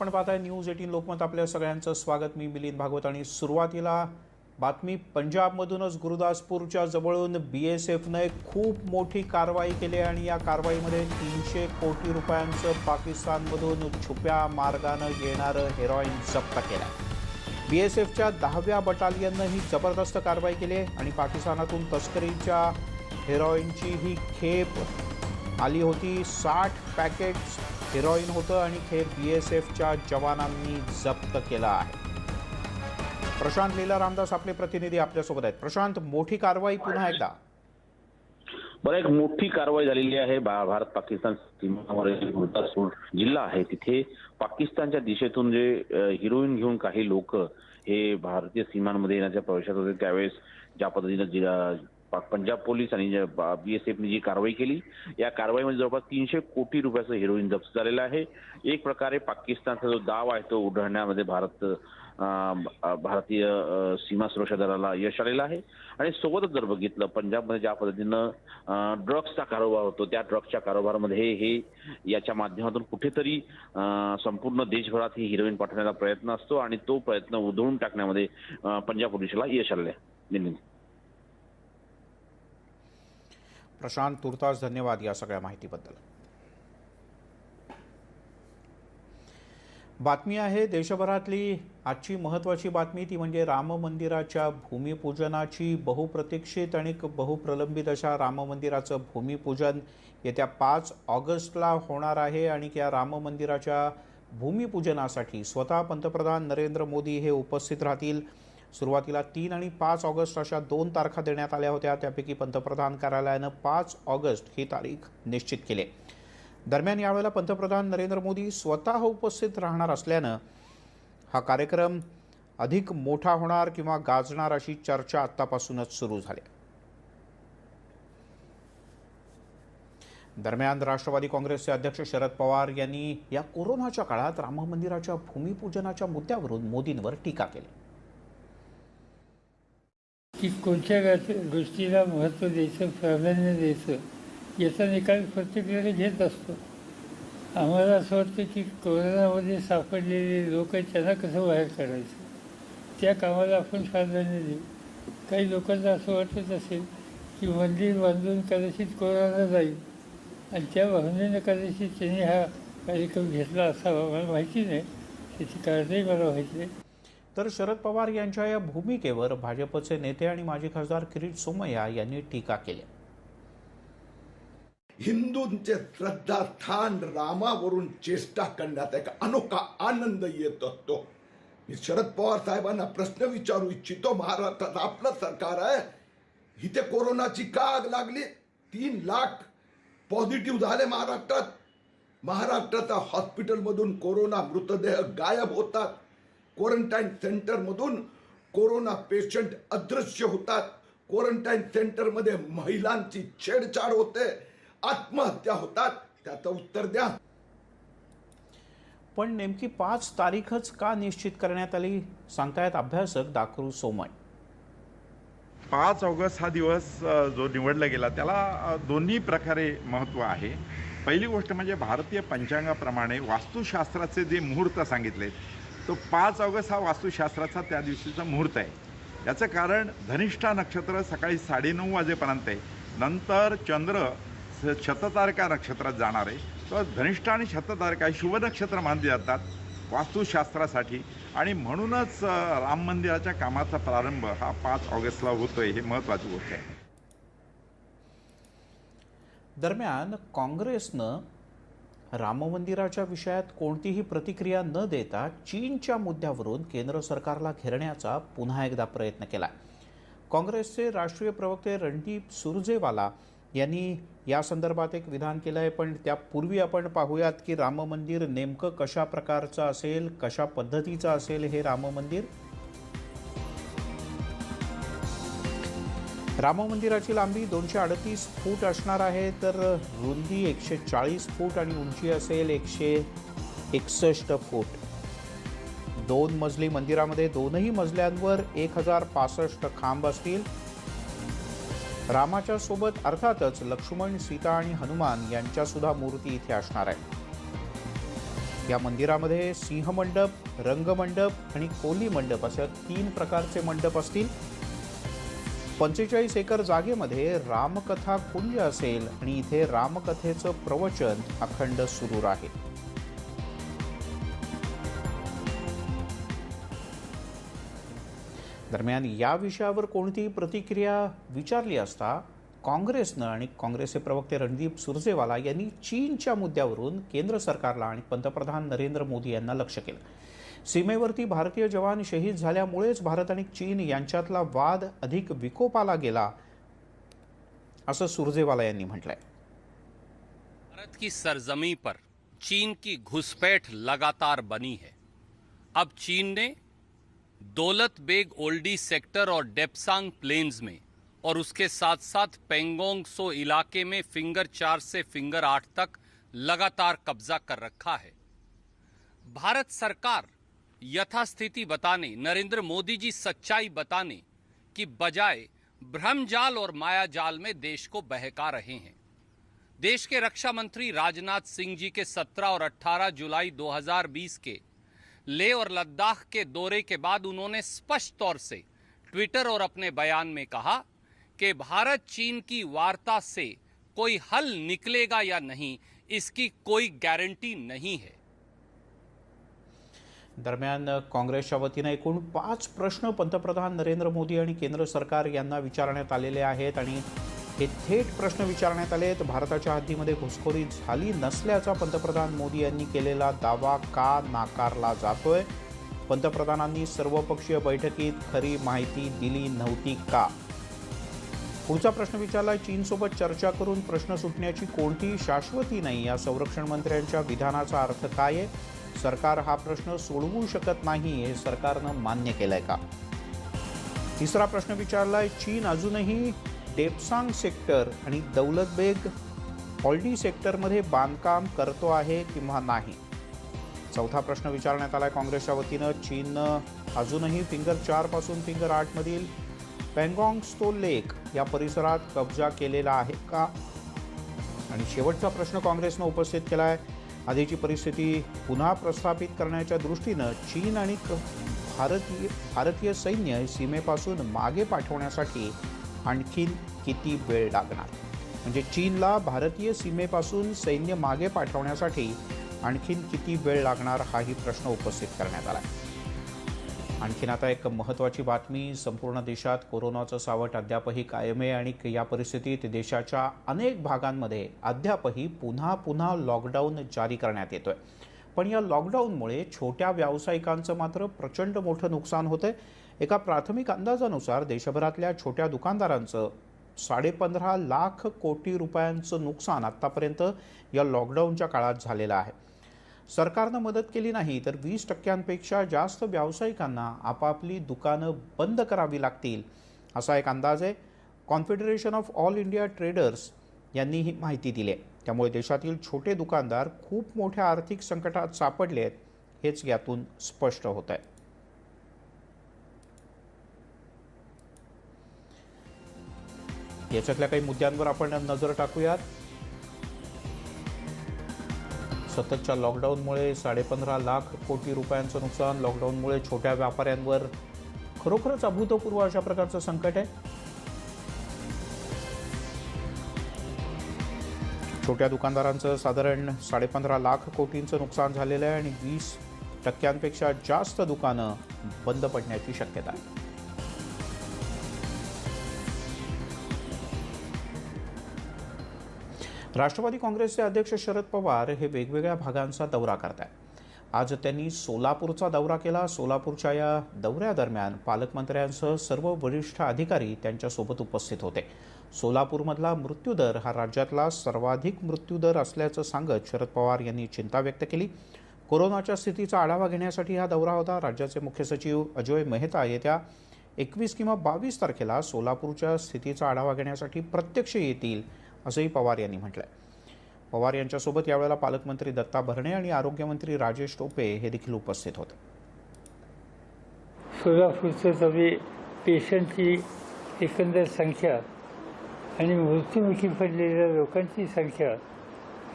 आपण पाहताय न्यूज 18 लोकमत. आपल्या सगळ्यांचं स्वागत. मी मिलिंद भागवत आणि सुरुवातीला बातमी पंजाबमधूनच. गुरुदासपूरच्या जवळून बीएसएफने खूप मोठी कारवाई केली आणि या कारवाईमध्ये 300 कोटी रुपयांचं पाकिस्तानमधून छुप्या मार्गाने येणारं हेरोईन जप्त केलं. बीएसएफच्या 10व्या बटालियनने ही जबरदस्त कारवाई केली आणि पाकिस्तानातून तस्करीच्या हेरोईनची ही खेप आली होती. 60 पॅकेट्स हेरोईन होतं आणि हे बीएसएफच्या जवानांनी जप्त केलं आहे. प्रशांत लीला रामदास आपले प्रतिनिधी आपल्यासोबत आहेत. प्रशांत, मोठी कारवाई पुन्हा एकदा. बरं, एक मोठी कारवाई झालेली आहे. भारत पाकिस्तान सीमेवरील गुरुदासपूर जिल्हा आहे, तिथे पाकिस्तानच्या दिशेतून जे हिरोईन घेऊन काही लोक हे भारतीय सीमांमध्ये येण्याच्या प्रवेशात होते, त्यावेळेस ज्या पद्धतीने पंजाब पोलीस आणि बीएसएफने जी कारवाई केली, या कारवाईमध्ये जवळपास 300 कोटी रुपयाचं हेरोईन जप्त झालेलं आहे. एक प्रकारे पाकिस्तानचा जो दाव आहे तो उधळण्यामध्ये भारतीय सीमा सुरक्षा दलाला यश आलेलं आहे. आणि सोबतच जर बघितलं, पंजाबमध्ये ज्या पद्धतीनं ड्रग्सचा कारोबार होतो, त्या ड्रग्सच्या कारोबारामध्ये हे याच्या माध्यमातून कुठेतरी संपूर्ण देशभरात ही हिरोईन पाठवण्याचा प्रयत्न असतो आणि तो प्रयत्न उधळून टाकण्यामध्ये पंजाब पोलिसाला यश आले आहे. प्रशांत, तुर्तास धन्यवाद या सगळ्या माहितीबद्दल. बातमी आहे देशभरातली आजची महत्त्वाची बातमी, ती म्हणजे राम मंदिराच्या भूमिपूजनाची. बहुप्रतीक्षित आणि बहुप्रलंबित अशा राम मंदिराचं भूमिपूजन येत्या 5 ऑगस्टला होणार आहे आणि या राम मंदिराच्या भूमिपूजनासाठी स्वतः पंतप्रधान नरेंद्र मोदी हे उपस्थित राहतील. सुरुवातीला 3 आणि 5 ऑगस्ट अशा 2 तारखा देण्यात आल्या होत्या, त्यापैकी पंतप्रधान कार्यालयानं 5 ऑगस्ट ही तारीख निश्चित केली. दरम्यान यावेळेला पंतप्रधान नरेंद्र मोदी स्वतः उपस्थित राहणार असल्यानं हा कार्यक्रम अधिक मोठा होणार किंवा गाजणार अशी चर्चा आत्तापासूनच सुरू झाली. दरम्यान राष्ट्रवादी काँग्रेसचे अध्यक्ष शरद पवार यांनी या कोरोनाच्या काळात राम मंदिराच्या भूमिपूजनाच्या मुद्द्यावरून मोदींवर टीका केली. की कोणत्या गोष्टीला महत्त्व द्यायचं, प्राधान्य द्यायचं, याचा निकाल प्रत्येक वेळेला घेत असतो. आम्हाला असं वाटतं की कोरोनामध्ये सापडलेले लोक आहेत, त्यांना कसं बाहेर काढायचं, त्या कामाला आपण प्राधान्य देऊ. काही लोकांना असं वाटत असेल की मंदिर बांधून कदाचित कोरोना जाईल आणि त्या भावनेनं कदाचित त्यांनी हा कार्यक्रम घेतला असावा. मला माहिती नाही, त्याची कारणही मला माहिती नाही. तर शरद पवार यांच्या या भूमिकेवर भाजपचे नेते आणि माजी खासदार किरीट सोमय्या यांनी टीका केली. हिंदूंचे श्रद्धास्थान रामावरून चेष्टा करण्यात एक अनोखा आनंद येत असतो. मी शरद पवार साहेबांना प्रश्न विचारू इच्छितो. महाराष्ट्रात आपलं सरकार आहे, इथे कोरोनाची का आग लागली? 3 लाख पॉझिटिव्ह झाले महाराष्ट्रात. महाराष्ट्राच्या हॉस्पिटलमधून कोरोना मृतदेह गायब होतात. क्वारंटाईन सेंटरमधून कोरोना पेशंट अदृश्य होतात. क्वारंटाईन सेंटरमध्ये महिलांची छेडछाड होते, आत्महत्या होतात. त्याचं उत्तर द्या. पण नेमकी 5 तारीखच का निश्चित करण्यात आली, सांगतायत अभ्यासक दाखरू सोमय. 5 ऑगस्ट हा दिवस जो निवडला गेला त्याला दोन्ही प्रकारे महत्त्व आहे. पहिली गोष्ट म्हणजे भारतीय पंचांगाप्रमाणे वास्तुशास्त्राचे जे मुहूर्त सांगितले, तो 5 ऑगस्ट हा वास्तुशास्त्राचा त्या दिवशीचा मुहूर्त आहे. याचं कारण धनिष्ठा नक्षत्र सकाळी 9:30 वाजेपर्यंत आहे. नंतर चंद्र शततारका नक्षत्रात जाणार आहे. तर धनिष्ठा आणि शततारका ही शुभ नक्षत्र मानली जातात वास्तुशास्त्रासाठी आणि म्हणूनच राम मंदिराच्या कामाचा प्रारंभ हा 5 ऑगस्टला होतोय. हे महत्त्वाची गोष्ट आहे. दरम्यान काँग्रेसनं राम मंदिराच्या विषयात कोणतीही प्रतिक्रिया न देता चीनच्या मुद्द्यावरून केंद्र सरकारला घेरण्याचा पुन्हा एकदा प्रयत्न केला. काँग्रेसचे राष्ट्रीय प्रवक्ते रणदीप सुरजेवाला यांनी या संदर्भात एक विधान केलं आहे. पण त्यापूर्वी आपण पाहूयात की राम मंदिर नेमकं कशा प्रकारचं असेल, कशा पद्धतीचं असेल हे राम मंदिर. राम मंदिराची लांबी 238 फूट असणार आहे, तर रुंदी 140 फूट आणि उंची असेल 161 फूट. 2 मजली मंदिरामध्ये 2ही मजल्यांवर 1065 खांब असतील. रामाच्या सोबत अर्थातच लक्ष्मण, सीता आणि हनुमान यांच्या सुद्धा मूर्ती इथे असणार आहे. या मंदिरामध्ये सिंहमंडप, रंगमंडप आणि कोली मंडप अशा 3 प्रकारचे मंडप असतील. 45 एकर जागेमध्ये रामकथा कुंज असेल आणि इथे रामकथेचं प्रवचन अखंड सुरू राहील. दरम्यान या विषयावर कोणतीही प्रतिक्रिया विचारली असता काँग्रेसनं आणि काँग्रेसचे प्रवक्ते रणदीप सुरजेवाला यांनी चीनच्या मुद्द्यावरून केंद्र सरकारला आणि पंतप्रधान नरेंद्र मोदी यांना लक्ष केलं. सीमेवरती भारतीय जवान शहीद झाल्यामुळेच भारत आणि चीन यांच्यातला वाद अधिक विकोपाला गेला असं सुरजेवाला यांनी म्हटलंय. भारत की सरजमी पर चीन की घुसपैठ लगातार बनी है. अब चीन ने दौलत बेग ओल्डी सेक्टर और डेप्सांग प्लेन्स में और उसके साथ साथ पेंगोंग सो इलाके में फिंगर 4 से फिंगर 8 तक लगातार कब्जा कर रखा है. भारत सरकार यथास्थिति बताने, नरेंद्र मोदी जी सच्चाई बताने की बजाय भ्रमजाल और मायाजाल में देश को बहका रहे हैं. देश के रक्षा मंत्री राजनाथ सिंह जी के 17 और 18 जुलाई 2020 के लेह और लद्दाख के दौरे के बाद उन्होंने स्पष्ट तौर से ट्विटर और अपने बयान में कहा कि भारत चीन की वार्ता से कोई हल निकलेगा या नहीं, इसकी कोई गारंटी नहीं है. दरम्यान काँग्रेसच्या वतीने एकूण 5 प्रश्न पंतप्रधान नरेंद्र मोदी आणि केंद्र सरकार यांना विचारण्यात आलेले आहेत आणि हे थेट प्रश्न विचारण्यात आले आहेत. भारताच्या हद्दीमध्ये घुसखोरी झाली नसल्याचा पंतप्रधान मोदी यांनी केलेला दावा का नाकारला जातोय? पंतप्रधानांनी सर्वपक्षीय बैठकीत खरी माहिती दिली नव्हती का? पुढचा प्रश्न विचारला, चीनसोबत चर्चा करून प्रश्न सुटण्याची कोणतीही शाश्वती नाही या संरक्षण मंत्र्यांच्या विधानाचा अर्थ काय आहे? सरकार हा प्रश्न सोडवू शकत नाही हे सरकारनं मान्य केलंय का? तिसरा प्रश्न विचारलाय, चीन अजूनही डेप्सांग सेक्टर आणि दौलत बेग ओल्डी सेक्टरमध्ये बांधकाम करतो आहे किंवा नाही? चौथा प्रश्न विचारण्यात आलाय काँग्रेसच्या वतीनं, चीननं अजूनही फिंगर 4 पासून फिंगर 8 मधील पेंगॉंग स्तो लेक या परिसरात कब्जा केलेला आहे का? आणि शेवटचा प्रश्न काँग्रेसनं उपस्थित केला आहे, आधीची परिस्थिती पुन्हा प्रस्थापित करण्याच्या दृष्टीनं चीन आणि भारतीय सैन्य सीमेपासून मागे पाठवण्यासाठी आणखीन किती वेळ लागणार? म्हणजे चीनला भारतीय सीमेपासून सैन्य मागे पाठवण्यासाठी आणखीन किती वेळ लागणार हाही प्रश्न उपस्थित करण्यात आला. आणखीन आता एक महत्त्वाची बातमी, संपूर्ण देशात कोरोनाचं सावट अद्यापही कायम आहे आणि या परिस्थितीत देशाच्या अनेक भागांमध्ये अद्यापही पुन्हा लॉकडाऊन जारी करण्यात येतोय. पण या लॉकडाऊनमुळे छोट्या व्यावसायिकांचं मात्र प्रचंड मोठं नुकसान होतंय. एका प्राथमिक अंदाजानुसार देशभरातल्या छोट्या दुकानदारांचं 15.5 लाख कोटी रुपयांचं नुकसान आतापर्यंत या लॉकडाऊनच्या काळात झालेलं आहे. सरकारनं मदत केली नाही तर 20% जास्त व्यावसायिकांना आपापली दुकानं बंद करावी लागतील असा एक अंदाज आहे. Confederation of all India traders यांनी ही माहिती दिली आहे. त्यामुळे देशातील छोटे दुकानदार खूप मोठ्या आर्थिक संकटात सापडले आहेत हेच यातून स्पष्ट होत आहे. याच्यातल्या काही मुद्द्यांवर आपण नजर टाकूयात. सततच्या लॉकडाऊनमुळे 15.5 लाख कोटी रुपयांचं नुकसान. लॉकडाऊनमुळे छोट्या व्यापाऱ्यांवर खरोखरच अभूतपूर्व अशा प्रकारचं संकट आहे. छोट्या दुकानदारांचं साधारण 15.5 लाख कोटींचं नुकसान झालेलं आहे आणि 20% जास्त दुकानं बंद पडण्याची शक्यता आहे. राष्ट्रवादी काँग्रेसचे अध्यक्ष शरद पवार हे वेगवेगळ्या भागांचा दौरा करत आहेत. आज त्यांनी सोलापूरचा दौरा केला. सोलापूरच्या या दौऱ्यादरम्यान पालकमंत्र्यांसह सर्व वरिष्ठ अधिकारी त्यांच्यासोबत उपस्थित होते. सोलापूरमधला मृत्यूदर हा राज्यातला सर्वाधिक मृत्यूदर असल्याचं सांगत शरद पवार यांनी चिंता व्यक्त केली. कोरोनाच्या स्थितीचा आढावा घेण्यासाठी हा दौरा होता. राज्याचे मुख्य सचिव अजोय मेहता येत्या 21 किंवा 22 तारखेला सोलापूरच्या स्थितीचा आढावा घेण्यासाठी प्रत्यक्ष येतील असंही पवार यांनी म्हटलंय. पवार यांच्यासोबत यावेळेला पालकमंत्री दत्ता भरणे आणि आरोग्यमंत्री राजेश टोपे हे देखील उपस्थित होते. सोलापूरचं सगळे पेशंटची एकंदर संख्या आणि मृत्युमुखी पडलेल्या लोकांची संख्या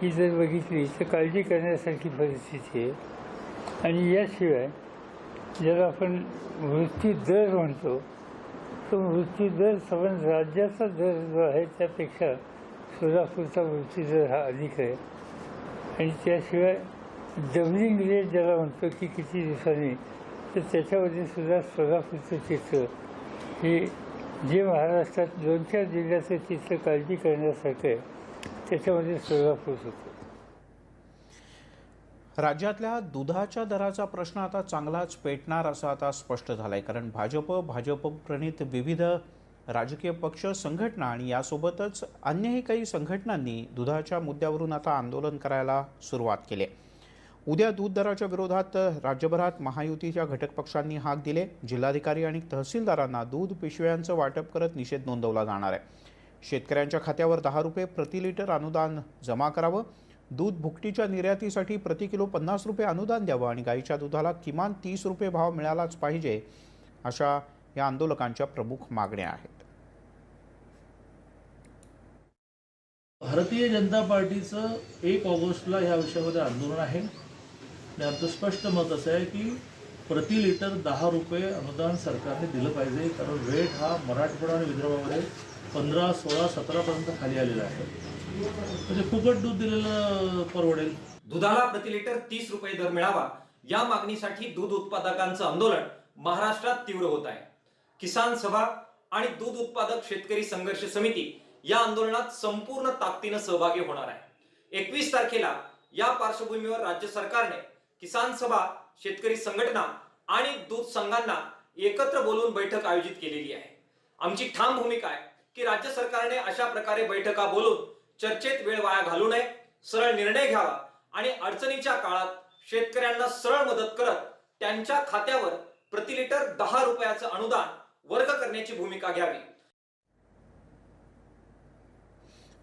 ही जर बघितली तर काळजी करण्यासारखी परिस्थिती आहे. आणि याशिवाय ज्याला आपण मृत्यूदर म्हणतो, तो मृत्यूदर संबंध राज्याचा दर जो आहे त्यापेक्षा सोलापूरचा मृत्यूदर हा अधिक आहे. आणि त्याशिवाय डबलिंग रेट ज्याला म्हणतो की किती दिवसांनी, तर त्याच्यामध्ये सुद्धा सोलापूरचं चित्र हे जे महाराष्ट्रात 2-4 जिल्ह्याचं चित्र काळजी करण्यासारखं आहे, त्याच्यामध्ये सोलापूर होतं. राज्यातल्या दुधाच्या दराचा प्रश्न आता चांगलाच पेटणार असं आता स्पष्ट झालंय. कारण भाजप प्रणित विविध राजकीय पक्ष, संघटना आणि यासोबतच अन्यही काही संघटनांनी दुधाच्या मुद्द्यावरून आता आंदोलन करायला सुरुवात केली आहे. उद्या दूध दराच्या विरोधात राज्यभरात महायुतीच्या घटक पक्षांनी हाक दिले. जिल्हाधिकारी आणि तहसीलदारांना दूध पिशव्यांचं वाटप करत निषेध नोंदवला जाणार आहे. शेतकऱ्यांच्या खात्यावर 10 रुपये प्रति लिटर अनुदान जमा करावं, दूध भुकटीच्या निर्यातीसाठी प्रति किलो 50 रुपये अनुदान द्यावं आणि गाईच्या दुधाला किमान 30 रुपये भाव मिळालाच पाहिजे, अशा या आंदोलकांच्या प्रमुख मागण्या आहेत. भारतीय जनता पार्टीचं 1 ऑगस्टला ह्या विषयामध्ये आंदोलन आहे. आणि आमचं स्पष्ट मत असं आहे की प्रति लिटर 10 रुपये अनुदान सरकारने दिलं पाहिजे. कारण रेट हा मराठवाडा आणि विदर्भामध्ये 15, 16, 17पर्यंत खाली आलेला आहे. म्हणजे फुकट दूध दिलेलं परवडेल. दुधाला प्रति लिटर 30 रुपये दर मिळावा या मागणीसाठी दूध उत्पादकांचं आंदोलन महाराष्ट्रात तीव्र होत आहे. किसान सभा आणि दूध उत्पादक शेतकरी संघर्ष समिती या आंदोलनात संपूर्ण ताकदीनं सहभागी होणार आहे. 21 तारखेला या पार्श्वभूमीवर राज्य सरकारने किसान सभा, शेतकरी संघटना आणि दूध संघांना एकत्र बोलून बैठक आयोजित केलेली आहे. आमची ठाम भूमिका आहे की राज्य सरकारने अशा प्रकारे बैठका बोलून चर्चेत वेळ वाया घालू नये, सरळ निर्णय घ्यावा आणि अडचणीच्या काळात शेतकऱ्यांना सरळ मदत करत त्यांच्या खात्यावर प्रति लिटर 10 रुपयाचं अनुदान वर्ग करण्याची भूमिका घ्यावी.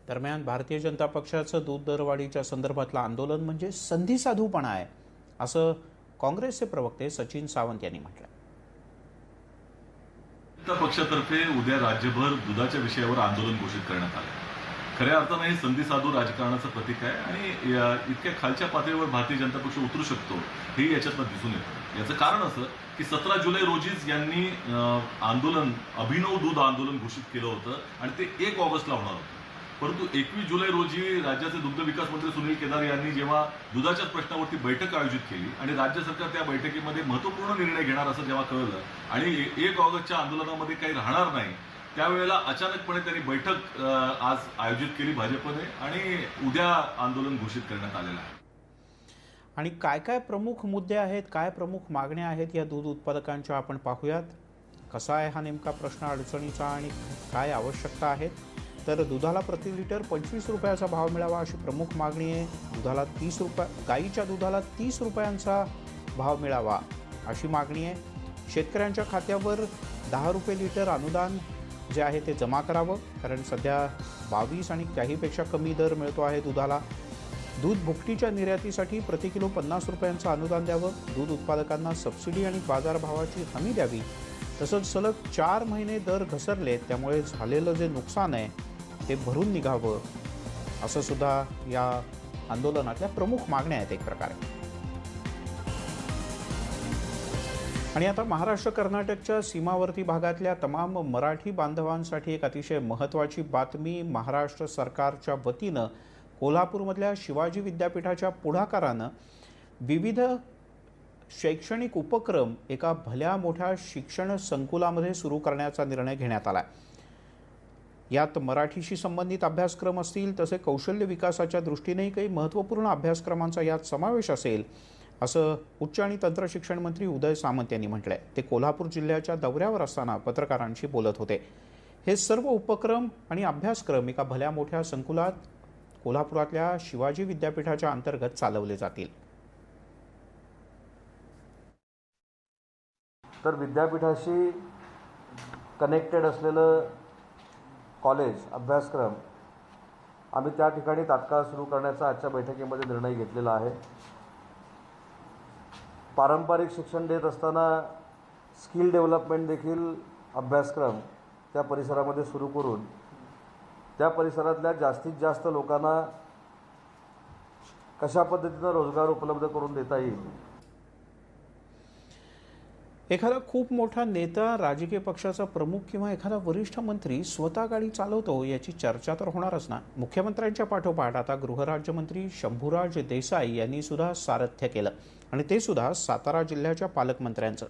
दरम्यान भारतीय जनता पक्षाचं दूध दरवाढीच्या संदर्भातलं आंदोलन म्हणजे संधी साधूपणा आहे, असं काँग्रेसचे प्रवक्ते सचिन सावंत यांनी म्हटलं. जनता पक्षातर्फे उद्या राज्यभर दुधाच्या विषयावर आंदोलन घोषित करण्यात आलं. खऱ्या अर्थानं हे संधी साधू राजकारणाचं प्रतीक आहे आणि इतक्या खालच्या पातळीवर भारतीय जनता पक्ष उतरू शकतो हे याच्यातनं दिसून येतं. याचं कारण असं की 17 जुलै रोजीच यांनी आंदोलन, अभिनव दूध आंदोलन घोषित केलं होतं आणि ते 1 ऑगस्टला होणार होतं. परंतु 21 जुलै रोजी राज्याचे दुग्ध विकास मंत्री सुनील केदार यांनी जेव्हा दुधाच्याच प्रश्नावरती बैठक आयोजित केली आणि राज्य सरकार त्या बैठकीमध्ये महत्त्वपूर्ण निर्णय घेणार असं जेव्हा कळलं आणि 1 ऑगस्टच्या आंदोलनामध्ये काही राहणार नाही, त्यावेळेला अचानकपणे त्यांनी बैठक आज आयोजित केली भाजपने आणि उद्या आंदोलन घोषित करण्यात आलेलं आहे. आणि काय काय प्रमुख मुद्दे आहेत, काय प्रमुख मागण्या आहेत या दूध उत्पादकांच्या, आपण पाहूयात. कसा आहे हा नेमका प्रश्न अडचणीचा आणि काय आवश्यकता आहेत. तर दुधाला प्रति लिटर 25 रुपयाचा भाव मिळावा अशी प्रमुख मागणी आहे. दुधाला 30 रुपये, गाईच्या दुधाला 30 रुपयांचा भाव मिळावा अशी मागणी आहे. शेतकऱ्यांच्या खात्यावर 10 रुपये लिटर अनुदान जे आहे ते जमा करावं, कारण सध्या 22 आणि त्याहीपेक्षा कमी दर मिळतो आहे दुधाला. दूध भुकटीच्या निर्यातीसाठी प्रति किलो 50 रुपयांचं अनुदान द्यावं. दूध उत्पादकांना सबसिडी आणि बाजारभावाची हमी द्यावी. तसंच सलग 4 महिने दर घसरले, त्यामुळे झालेलं जे नुकसान आहे ते भरून निघावं, असं सुद्धा या आंदोलनातल्या प्रमुख मागण्या आहेत एक प्रकारे. आणि आता महाराष्ट्र कर्नाटकच्या सीमावर्ती भागातल्या तमाम मराठी बांधवांसाठी एक अतिशय महत्त्वाची बातमी. महाराष्ट्र सरकारच्या वतीनं कोल्हापूरमधल्या शिवाजी विद्यापीठाच्या पुढाकारानं विविध शैक्षणिक उपक्रम एका भल्या मोठ्या शिक्षण संकुलामध्ये सुरू करण्याचा निर्णय घेण्यात आला. यात मराठीशी संबंधित अभ्यासक्रम असतील, तसे कौशल्य विकासाच्या दृष्टीनेही काही महत्त्वपूर्ण अभ्यासक्रमांचा यात समावेश असेल, असं उच्च आणि तंत्र शिक्षण मंत्री उदय सामंत यांनी म्हटलंय. ते कोल्हापूर जिल्ह्याच्या दौऱ्यावर असताना पत्रकारांशी बोलत होते. हे सर्व उपक्रम आणि अभ्यासक्रम एका भल्या मोठ्या संकुलात कोल्हापुरातल्या शिवाजी विद्यापीठाच्या अंतर्गत चालवले जातील. तर विद्यापीठाशी कनेक्टेड असलेलं कॉलेज अभ्यासक्रम आम्ही त्या ठिकाणी तात्काळ सुरू करण्याचा आजच्या बैठकीमध्ये निर्णय घेतलेला आहे. पारंपरिक शिक्षण देत असताना स्किल डेव्हलपमेंट देखील अभ्यासक्रम त्या परिसरामध्ये सुरू करून त्या परिसरातल्या जास्तीत जास्त लोकांना कशा पद्धतीनं रोजगार उपलब्ध करून देता येईल. एखादा खूप मोठा नेता, राजकीय पक्षाचा प्रमुख किंवा एखादा वरिष्ठ मंत्री स्वतः गाडी चालवतो याची चर्चा तर होणारच ना. मुख्यमंत्र्यांच्या पाठोपाठ आता गृहराज्यमंत्री शंभूराज देसाई यांनी सुद्धा सारथ्य केलं आणि ते सुद्धा सातारा जिल्ह्याच्या पालकमंत्र्यांचं.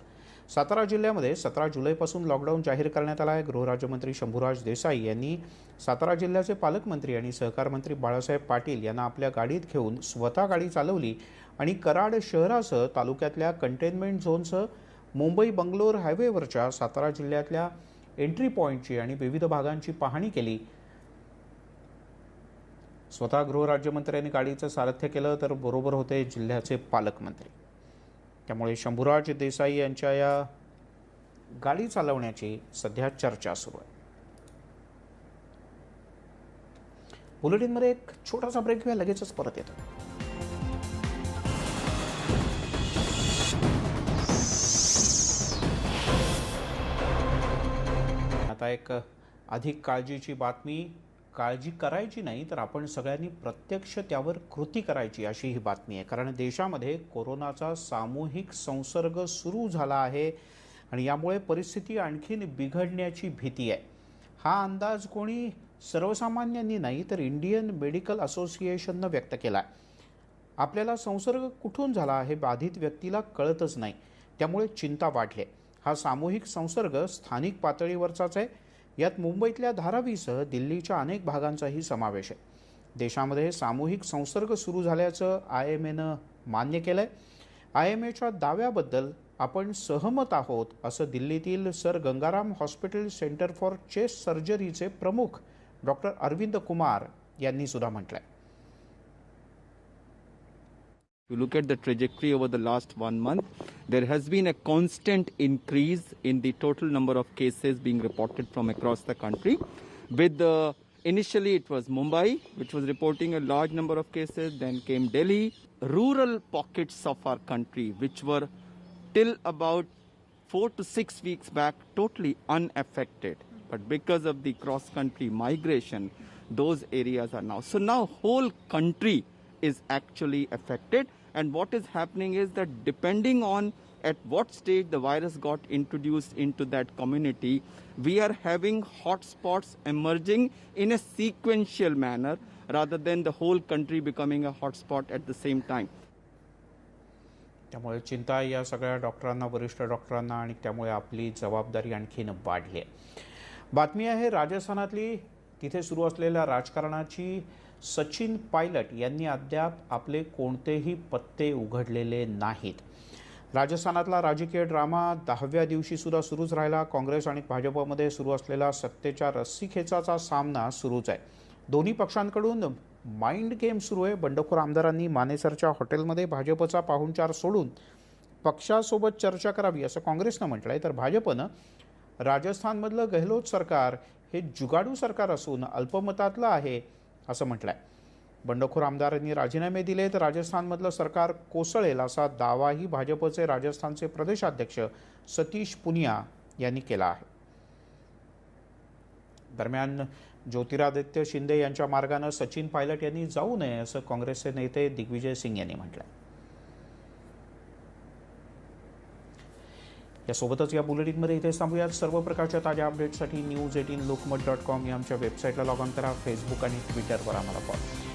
सातारा जिल्ह्यामध्ये 17 जुलैपासून लॉकडाऊन जाहीर करण्यात आला आहे. गृहराज्यमंत्री शंभूराज देसाई यांनी सातारा जिल्ह्याचे पालकमंत्री आणि सहकार मंत्री बाळासाहेब पाटील यांना आपल्या गाडीत घेऊन स्वतः गाडी चालवली आणि कराड शहरासह तालुक्यातल्या कंटेनमेंट झोनसह मुंबई बंगलोर हायवेवरच्या सातारा जिल्ह्यातल्या एंट्री पॉईंटची आणि विविध भागांची पाहणी केली. स्वतः गृहराज्यमंत्र्यांनी गाडीचं सारथ्य केलं तर बरोबर होते जिल्ह्याचे पालकमंत्री. त्यामुळे शंभूराज देसाई यांच्या या गाडी चालवण्याची सध्या चर्चा सुरू आहे. बुलेटिनमध्ये एक छोटासा ब्रेक घ्या, लगेचच परत येतो. आता एक अधिक काळजीची बातमी. काळजी करायची नाही तर आपण सगळ्यांनी प्रत्यक्ष त्यावर कृती करायची अशी ही बातमी आहे. कारण देशामध्ये कोरोनाचा सामूहिक संसर्ग सुरू झाला आहे आणि यामुळे परिस्थिती आणखीन बिघडण्याची भीती आहे. हा अंदाज कोणी सर्वसामान्यांनी नाही तर इंडियन मेडिकल असोसिएशननं व्यक्त केला आहे. आपल्याला संसर्ग कुठून झाला हे बाधित व्यक्तीला कळतच नाही, त्यामुळे चिंता वाढली. हा सामूहिक संसर्ग स्थानिक पातळीवरचाच आहे. यात मुंबईतल्या धारावीसह दिल्लीच्या अनेक भागांचाही समावेश आहे. देशामध्ये सामूहिक संसर्ग सुरू झाल्याचं IMAनं मान्य केलंय. IMAच्या दाव्याबद्दल आपण सहमत आहोत असं दिल्लीतील sir Gangaram hospital centre for chest सर्जरीचे प्रमुख डॉक्टर अरविंद कुमार यांनी सुद्धा म्हटलंय. You look at the trajectory over the last 1 month, there has been a constant increase in the total number of cases being reported from across the country. With initially it was Mumbai, which was reporting a large number of cases, then came Delhi. Rural pockets of our country, which were till about 4 to 6 weeks back totally unaffected. But because of the cross-country migration, those areas are now. So now whole country is actually affected. And what is happening is that depending on at what stage the virus got introduced into that community, we are having hotspots emerging in a sequential manner rather than the whole country becoming a hotspot at the same time. त्यामुळे चिंता या सगळ्या डॉक्टरांना, वरिष्ठ डॉक्टरांना, आणि त्यामुळे आपली जबाबदारी आणखीन वाढली आहे. बातमी आहे राजस्थानातली. तिथे सुरू असलेल्या राजकारणाची. सचिन पायलट यांनी अद्याप आपले कोणतेही पत्ते उघडलेले नाहीत. राजस्थानातला राजकीय ड्रामा 10व्या दिवशी सुद्धा सुरूच राहिला. काँग्रेस आणि भाजपमध्ये सुरू असलेला सत्तेच्या रस्सीखेचाचा सामना सुरूच आहे. दोन्ही पक्षांकडून माइंड गेम सुरू आहे. बंडखोर आमदारांनी मानेसरच्या हॉटेलमध्ये भाजपचा पाहुणचार सोडून पक्षासोबत चर्चा करावी असं काँग्रेसनं म्हटलंय, तर भाजपनं राजस्थानमधलं गेहलोत सरकार हे जुगाडू सरकार असून अल्पमतातलं आहे असं म्हटलंय. बंडखोर आमदारांनी राजीनामे दिले तर राजस्थानमधलं सरकार कोसळेल असा दावाही भाजपचे राजस्थानचे प्रदेशाध्यक्ष सतीश पुनिया यांनी केला आहे. दरम्यान ज्योतिरादित्य शिंदे यांच्या मार्गानं सचिन पायलट यांनी जाऊ नये असं काँग्रेसचे नेते दिग्विजय सिंग यांनी म्हटलंय. यासोबतच या बुलेटिनमध्ये इथे थांबूयात. सर्व प्रकारच्या ताज्या अपडेट्ससाठी news18lokmat.com या आमच्या वेबसाईटला लॉग ऑन करा. फेसबुक आणि ट्विटरवर आम्हाला फॉलो.